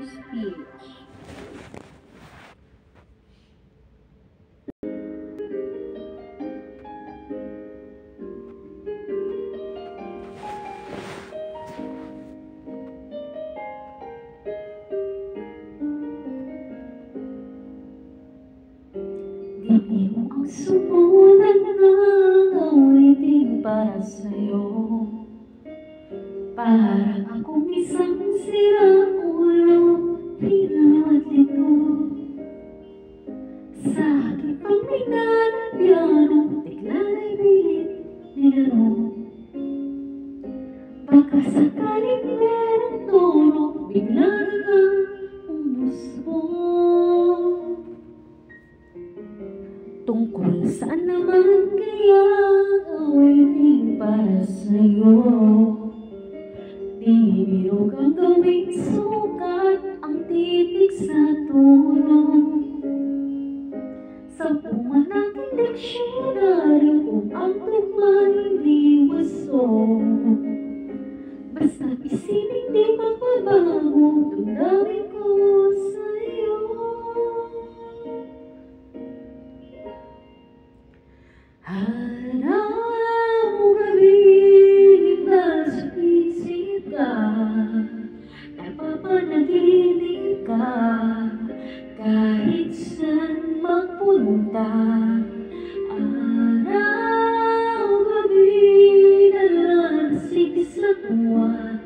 speech. Di mo ang sumulat ng awitin para sa'yo. Parang akong isang sirang ulo, pinawat ito. Sa aking pangmina ng piano, bigla na'y bilit nilaro. Baka sakaling merong tono, bigla na lang umusbong. Tungkol saan naman kaya awitin para sa'yo? Di biro kang gawing sukat ang titik sa tulong. Sa bunga nating diksyonaryo kung ang tugma hindi waso. Basta't isinig di magbabago, damdamin ko sa'yo. Araw-gabi nasa isip ka, napapanaginip ka, kahit saan magpunta. Araw-gabi nalasig sa tuwa,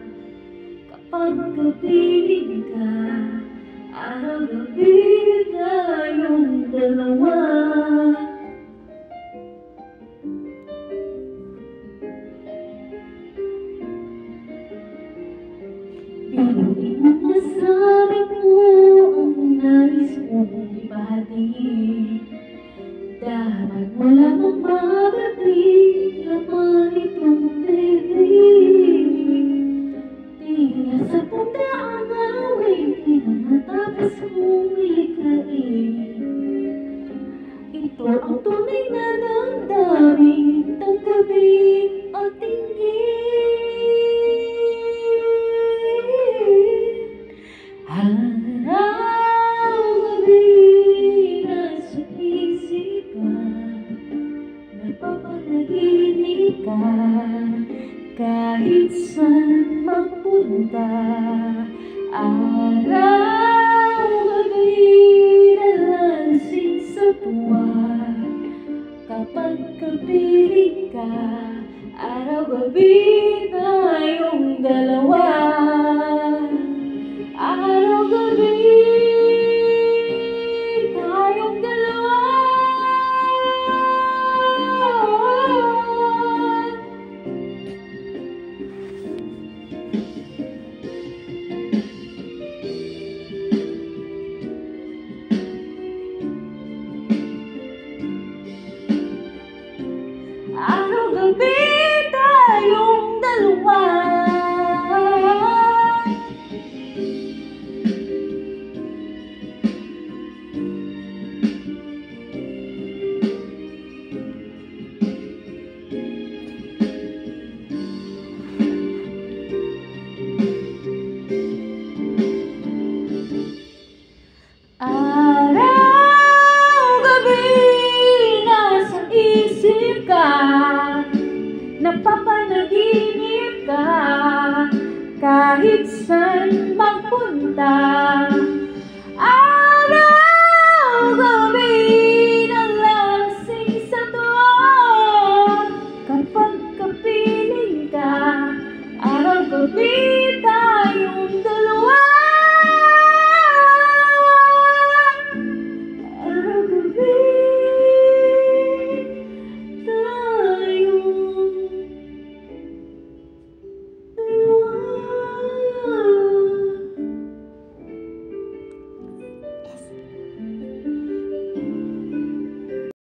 kapag kapiling ka. Araw-gabi tayong dalawa. Pinuin mo nasabi ko ang nais kong ipahatid. Dapat mo lamang mabatid, laman itong daigdig. Tila sa punta ang awitin ang natapos kong likhain. Ito ang tunay na damdamin, tanggapin at tingin. Araw-gabi nasa isip ka, napapanaginip ka, kahit saan magpunta. Araw-gabi nalasing sa tuwa, kapag kapiling ka. Araw-gabi tayong dalawa. Araw-gabi tayong dalawa. Araw-gabi tayong dalawa. Araw-gabi nasa isip ka, napapanaginip ka, kahit saan magpunta.